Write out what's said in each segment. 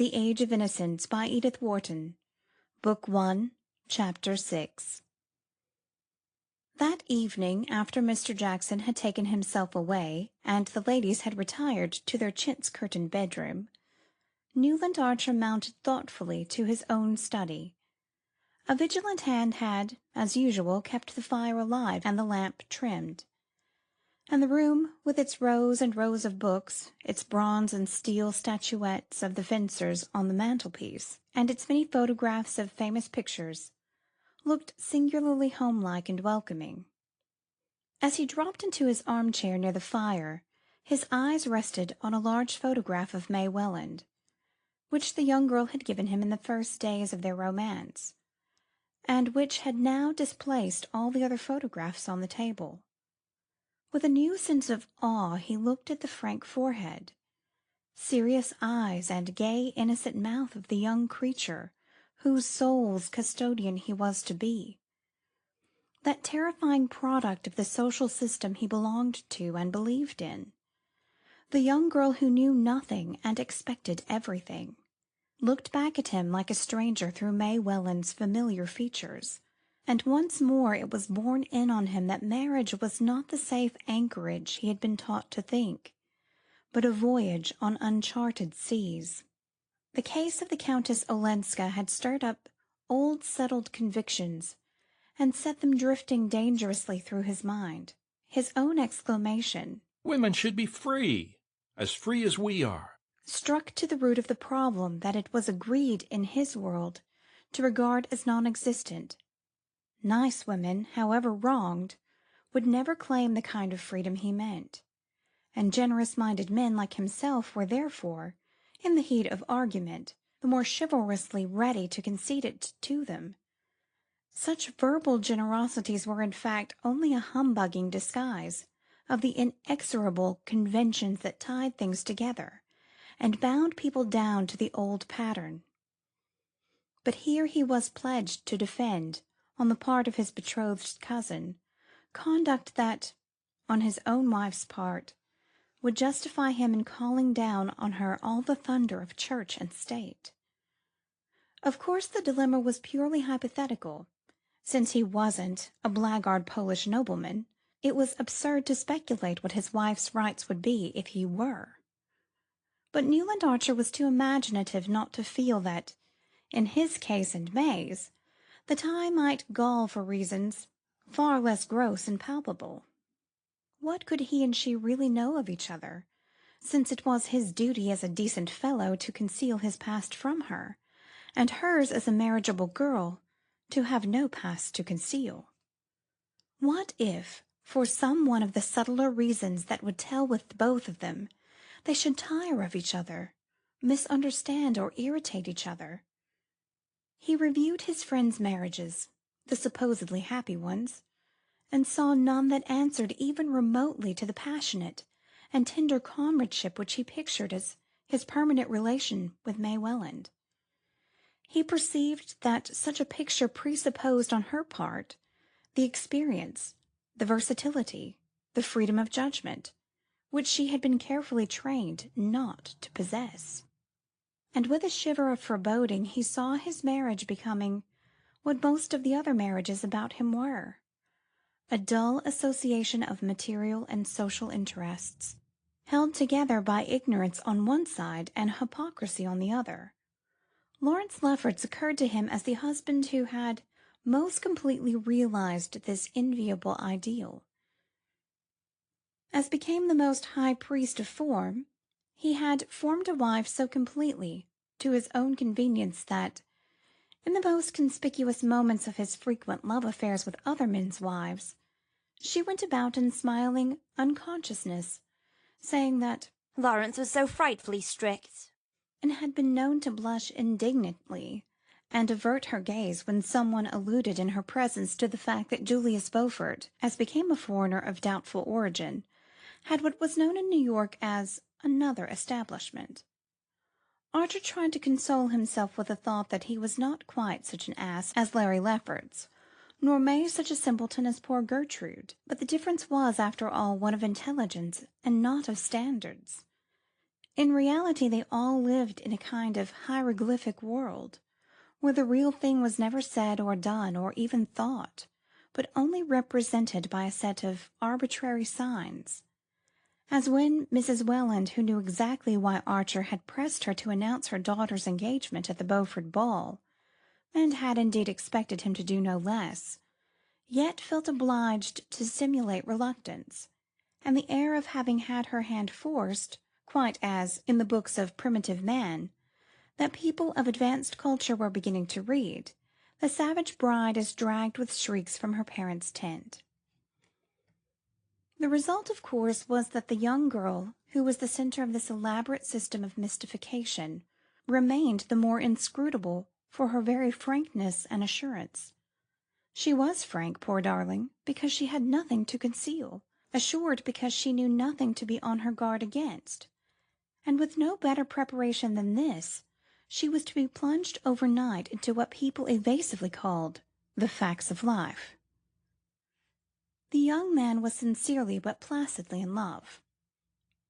The Age of Innocence by Edith Wharton. Book 1, Chapter 6. That evening, after Mr. Jackson had taken himself away, and the ladies had retired to their chintz-curtained bedroom, Newland Archer mounted thoughtfully to his own study. A vigilant hand had, as usual, kept the fire alive and the lamp trimmed, and the room, with its rows and rows of books, its bronze and steel statuettes of the fencers on the mantelpiece, and its many photographs of famous pictures, looked singularly homelike and welcoming. As he dropped into his armchair near the fire, his eyes rested on a large photograph of May Welland, which the young girl had given him in the first days of their romance, and which had now displaced all the other photographs on the table. With a new sense of awe he looked at the frank forehead, serious eyes, and gay, innocent mouth of the young creature whose soul's custodian he was to be, that terrifying product of the social system he belonged to and believed in. The young girl who knew nothing and expected everything, looked back at him like a stranger through May Welland's familiar features. And once more it was borne in on him that marriage was not the safe anchorage he had been taught to think, but a voyage on uncharted seas. The case of the Countess Olenska had stirred up old settled convictions and set them drifting dangerously through his mind. His own exclamation, "Women should be free as we are," struck to the root of the problem that it was agreed in his world to regard as non-existent. Nice women, however wronged, would never claim the kind of freedom he meant, and generous-minded men like himself were therefore, in the heat of argument, the more chivalrously ready to concede it to them. Such verbal generosities were in fact only a humbugging disguise of the inexorable conventions that tied things together and bound people down to the old pattern. But here he was pledged to defend, on the part of his betrothed cousin, conduct that, on his own wife's part, would justify him in calling down on her all the thunder of church and state. Of course the dilemma was purely hypothetical. Since he wasn't a blackguard Polish nobleman, it was absurd to speculate what his wife's rights would be if he were. But Newland Archer was too imaginative not to feel that, in his case and May's, the tie might gall for reasons far less gross and palpable. What could he and she really know of each other, since it was his duty as a decent fellow to conceal his past from her, and hers as a marriageable girl to have no past to conceal? What if, for some one of the subtler reasons that would tell with both of them, they should tire of each other, misunderstand or irritate each other? He reviewed his friends' marriages, the supposedly happy ones, and saw none that answered even remotely to the passionate and tender comradeship which he pictured as his permanent relation with May Welland. He perceived that such a picture presupposed on her part the experience, the versatility, the freedom of judgment, which she had been carefully trained not to possess. And with a shiver of foreboding he saw his marriage becoming what most of the other marriages about him were, a dull association of material and social interests, held together by ignorance on one side and hypocrisy on the other. Lawrence Lefferts occurred to him as the husband who had most completely realized this enviable ideal. As became the most high priest of form, he had formed a wife so completely to his own convenience that, in the most conspicuous moments of his frequent love affairs with other men's wives, she went about in smiling unconsciousness, saying that Lawrence was so frightfully strict, and had been known to blush indignantly and avert her gaze when someone alluded in her presence to the fact that Julius Beaufort, as became a foreigner of doubtful origin, had what was known in New York as another establishment. Archer tried to console himself with the thought that he was not quite such an ass as Larry Lefferts, nor May such a simpleton as poor Gertrude, but the difference was, after all, one of intelligence and not of standards. In reality, they all lived in a kind of hieroglyphic world, where the real thing was never said or done or even thought, but only represented by a set of arbitrary signs. As when Mrs. Welland, who knew exactly why Archer had pressed her to announce her daughter's engagement at the Beaufort ball, and had indeed expected him to do no less, yet felt obliged to simulate reluctance, and the air of having had her hand forced, quite as, in the books of primitive man, that people of advanced culture were beginning to read, the savage bride is dragged with shrieks from her parents' tent. The result, of course, was that the young girl, who was the centre of this elaborate system of mystification, remained the more inscrutable for her very frankness and assurance. She was frank, poor darling, because she had nothing to conceal, assured because she knew nothing to be on her guard against, and with no better preparation than this, she was to be plunged overnight into what people evasively called the facts of life. The young man was sincerely but placidly in love.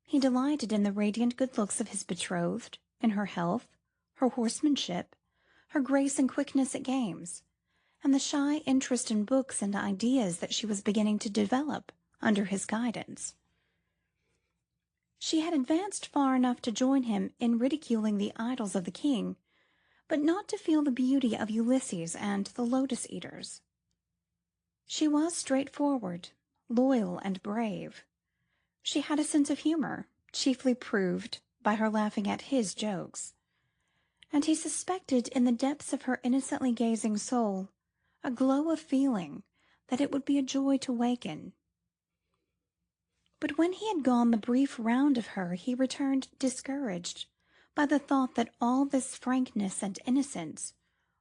He delighted in the radiant good looks of his betrothed, in her health, her horsemanship, her grace and quickness at games, and the shy interest in books and ideas that she was beginning to develop under his guidance. She had advanced far enough to join him in ridiculing the idols of the king, but not to feel the beauty of Ulysses and the Lotus Eaters. She was straightforward, loyal, and brave. She had a sense of humour, chiefly proved by her laughing at his jokes, and he suspected in the depths of her innocently gazing soul a glow of feeling that it would be a joy to waken. But when he had gone the brief round of her, he returned discouraged by the thought that all this frankness and innocence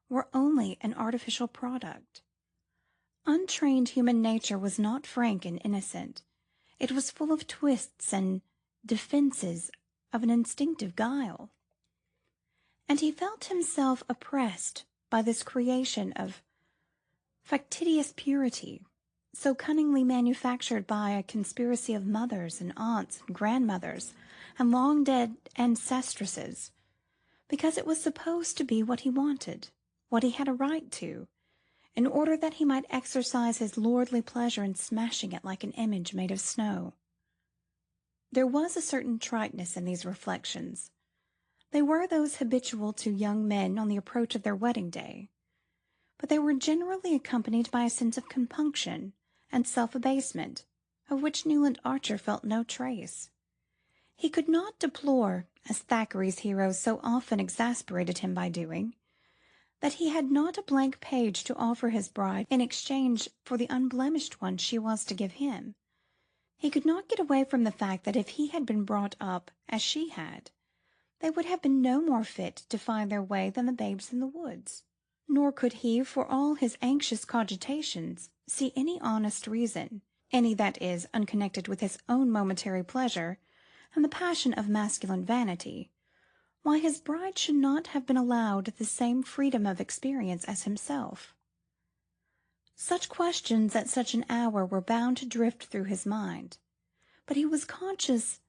were only an artificial product. Untrained human nature was not frank and innocent. It was full of twists and defences of an instinctive guile. And he felt himself oppressed by this creation of factitious purity, so cunningly manufactured by a conspiracy of mothers and aunts and grandmothers and long-dead ancestresses, because it was supposed to be what he wanted, what he had a right to, in order that he might exercise his lordly pleasure in smashing it like an image made of snow. There was a certain triteness in these reflections. They were those habitual to young men on the approach of their wedding day, but they were generally accompanied by a sense of compunction and self-abasement, of which Newland Archer felt no trace. He could not deplore, as Thackeray's heroes so often exasperated him by doing, that he had not a blank page to offer his bride in exchange for the unblemished one she was to give him. He could not get away from the fact that if he had been brought up as she had, they would have been no more fit to find their way than the babes in the woods. Nor could he, for all his anxious cogitations, see any honest reason, any that is unconnected with his own momentary pleasure and the passion of masculine vanity, why his bride should not have been allowed the same freedom of experience as himself. Such questions at such an hour were bound to drift through his mind, but he was conscious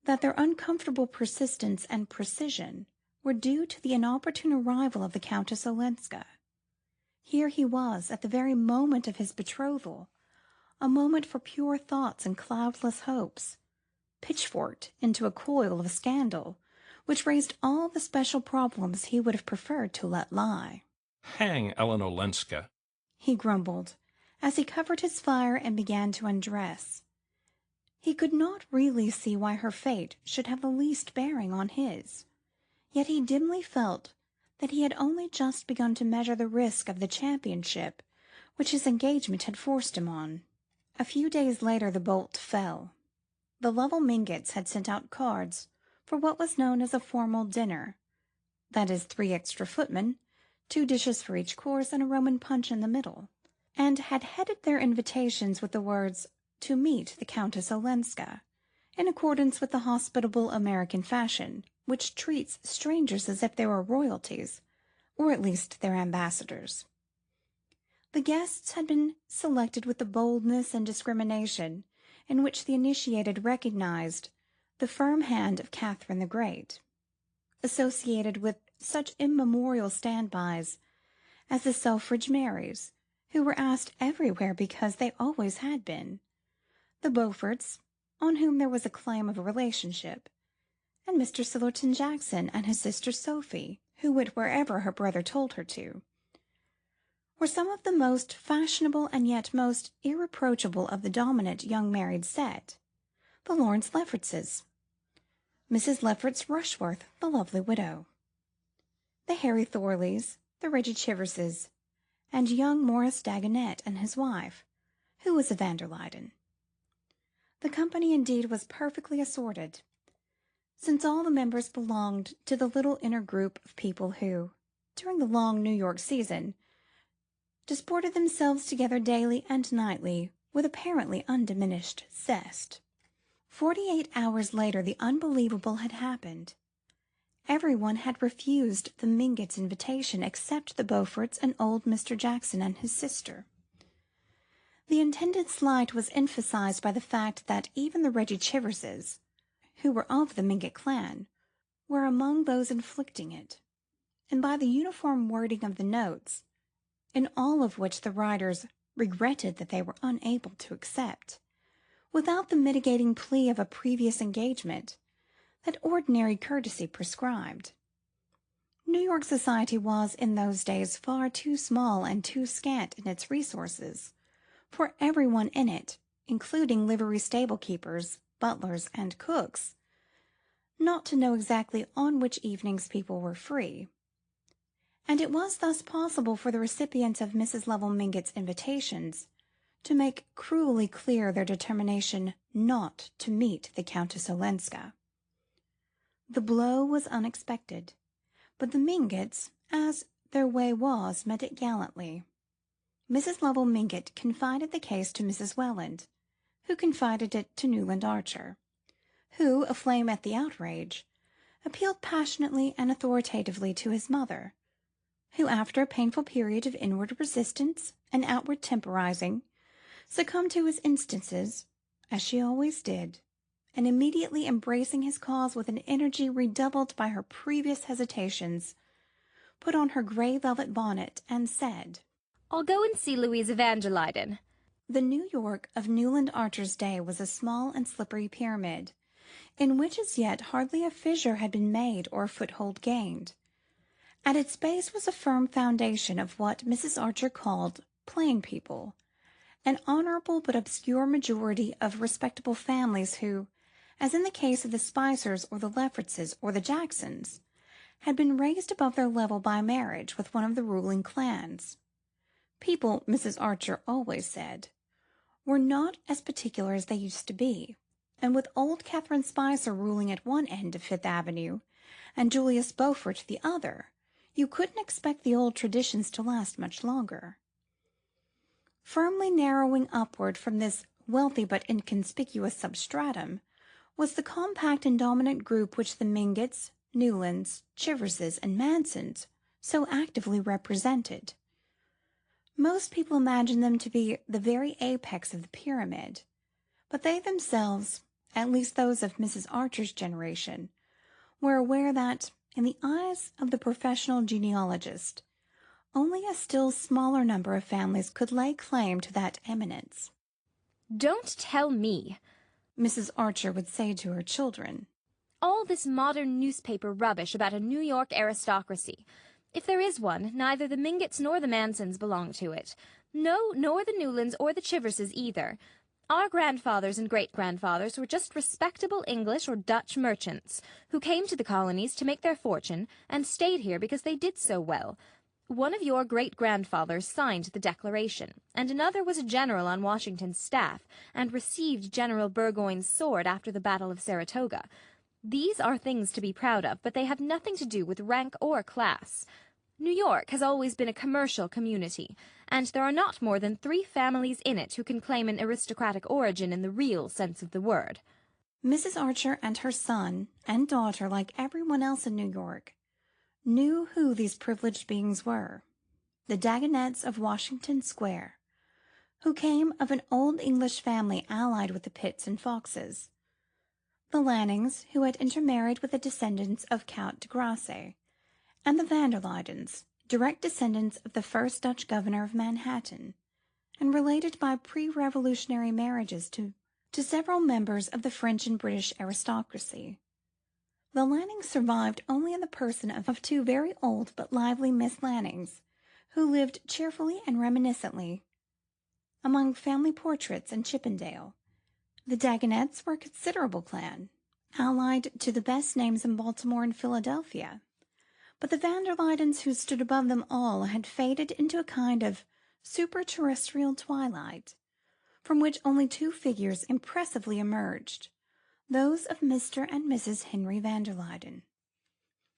that their uncomfortable persistence and precision were due to the inopportune arrival of the Countess Olenska. Here he was, at the very moment of his betrothal, a moment for pure thoughts and cloudless hopes, pitchforked into a coil of scandal, which raised all the special problems he would have preferred to let lie. Hang Ellen Olenska, he grumbled, as he covered his fire and began to undress. He could not really see why her fate should have the least bearing on his, yet he dimly felt that he had only just begun to measure the risk of the championship which his engagement had forced him on. A few days later the bolt fell. The Lovell Mingotts had sent out cards for what was known as a formal dinner, that is, 3 extra footmen, 2 dishes for each course, and a Roman punch in the middle, and had headed their invitations with the words, "To meet the Countess Olenska," in accordance with the hospitable American fashion, which treats strangers as if they were royalties, or at least their ambassadors. The guests had been selected with the boldness and discrimination in which the initiated recognized the firm hand of Catherine the Great, associated with such immemorial standbys as the Selfridge Marys, who were asked everywhere because they always had been, the Beauforts, on whom there was a claim of a relationship, and Mr. Sillerton Jackson and his sister Sophie, who went wherever her brother told her to, were some of the most fashionable and yet most irreproachable of the dominant young married set, the Lawrence Leffertses, Mrs. Lefferts Rushworth, the lovely widow, the Harry Thorleys, the Reggie Chiverses, and young Morris Dagonet and his wife, who was a van der Luyden. The company indeed was perfectly assorted, since all the members belonged to the little inner group of people who, during the long New York season, disported themselves together daily and nightly with apparently undiminished zest. 48 hours later the unbelievable had happened. Everyone had refused the Mingotts' invitation except the Beauforts and old Mr. Jackson and his sister. The intended slight was emphasized by the fact that even the Reggie Chiverses, who were of the Mingott clan, were among those inflicting it, and by the uniform wording of the notes, in all of which the writers regretted that they were unable to accept, without the mitigating plea of a previous engagement that ordinary courtesy prescribed. New York society was in those days far too small and too scant in its resources for everyone in it, including livery stable keepers, butlers, and cooks, not to know exactly on which evenings people were free. And it was thus possible for the recipients of Mrs. Lovell Mingott's invitations to make cruelly clear their determination not to meet the Countess Olenska. The blow was unexpected, but the Mingotts, as their way was, met it gallantly. Mrs. Lovell Mingott confided the case to Mrs. Welland, who confided it to Newland Archer, who, aflame at the outrage, appealed passionately and authoritatively to his mother, who, after a painful period of inward resistance and outward temporizing, succumbed to his instances, as she always did, and immediately embracing his cause with an energy redoubled by her previous hesitations, put on her grey velvet bonnet and said, "I'll go and see Louisa van der Luyden." The New York of Newland Archer's day was a small and slippery pyramid, in which as yet hardly a fissure had been made or a foothold gained. At its base was a firm foundation of what Mrs. Archer called plain people, an honourable but obscure majority of respectable families who, as in the case of the Spicers or the Leffertses or the Jacksons, had been raised above their level by marriage with one of the ruling clans. People, Mrs. Archer always said, were not as particular as they used to be, and with old Catherine Spicer ruling at one end of Fifth Avenue and Julius Beaufort at the other, you couldn't expect the old traditions to last much longer. Firmly narrowing upward from this wealthy but inconspicuous substratum was the compact and dominant group which the Mingotts, Newlands, Chiverses, and Mansons so actively represented. Most people imagined them to be the very apex of the pyramid, but they themselves, at least those of Mrs. Archer's generation, were aware that, in the eyes of the professional genealogist, only a still smaller number of families could lay claim to that eminence. "Don't tell me," Mrs. Archer would say to her children, "all this modern newspaper rubbish about a New York aristocracy. If there is one, neither the Mingotts nor the Mansons belong to it. No, nor the Newlands or the Chiverses either. Our grandfathers and great-grandfathers were just respectable English or Dutch merchants, who came to the colonies to make their fortune, and stayed here because they did so well. One of your great-grandfathers signed the Declaration, and another was a general on Washington's staff, and received General Burgoyne's sword after the Battle of Saratoga. These are things to be proud of, but they have nothing to do with rank or class. New York has always been a commercial community, and there are not more than 3 families in it who can claim an aristocratic origin in the real sense of the word." Mrs. Archer and her son and daughter, like everyone else in New York, knew who these privileged beings were, the Dagonets of Washington Square, who came of an old English family allied with the Pitts and Foxes. the Lannings, who had intermarried with the descendants of Count de Grasse, and the van der Luydens, direct descendants of the first Dutch governor of Manhattan, and related by pre-revolutionary marriages to several members of the French and British aristocracy. The Lannings survived only in the person of two very old but lively Miss Lannings, who lived cheerfully and reminiscently among family portraits in Chippendale. The Dagonets were a considerable clan, allied to the best names in Baltimore and Philadelphia, but the van der Luydens, who stood above them all, had faded into a kind of superterrestrial twilight, from which only two figures impressively emerged, those of Mr. and Mrs. Henry van der Luyden.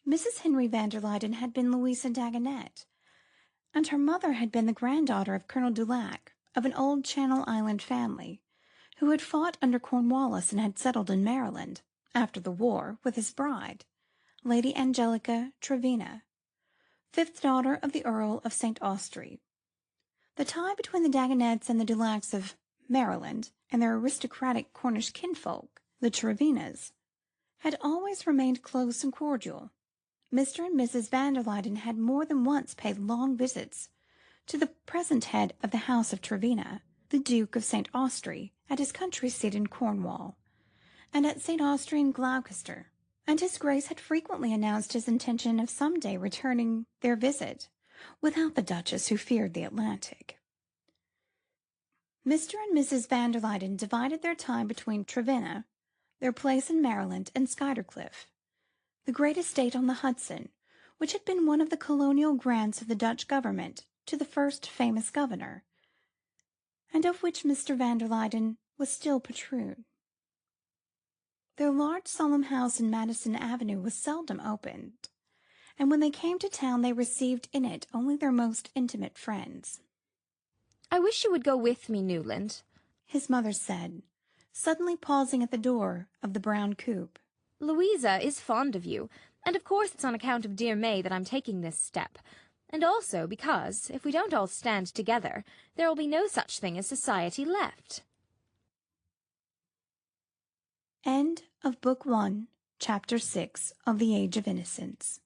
Mrs. Henry van der Luyden had been Louisa Dagonet, and her mother had been the granddaughter of Colonel Dulac, of an old Channel Island family, who had fought under Cornwallis and had settled in Maryland, after the war, with his bride, Lady Angelica Trevenna, fifth daughter of the Earl of St. Austrey. The tie between the Dagonets and the Dulacs of Maryland, and their aristocratic Cornish kinfolk, the Trevennas, had always remained close and cordial. Mr. and Mrs. van der Luyden had more than once paid long visits to the present head of the house of Trevenna, the Duke of St. Austrey, at his country seat in Cornwall, and at St. Austrey in Gloucester, and his Grace had frequently announced his intention of some day returning their visit, without the Duchess, who feared the Atlantic. Mr. and Mrs. van der Luyden divided their time between Trevenna, their place in Maryland, and Skuytercliff, the great estate on the Hudson, which had been one of the colonial grants of the Dutch government to the first famous governor, and of which Mr. van der Luyden was still patroon. Their large solemn house in Madison Avenue was seldom opened, and when they came to town they received in it only their most intimate friends. "I wish you would go with me, Newland," his mother said, suddenly pausing at the door of the brown coupe. "Louisa is fond of you, and of course it's on account of dear May that I'm taking this step, and also because, if we don't all stand together, there will be no such thing as society left." End of Book 1, Chapter 6 of The Age of Innocence.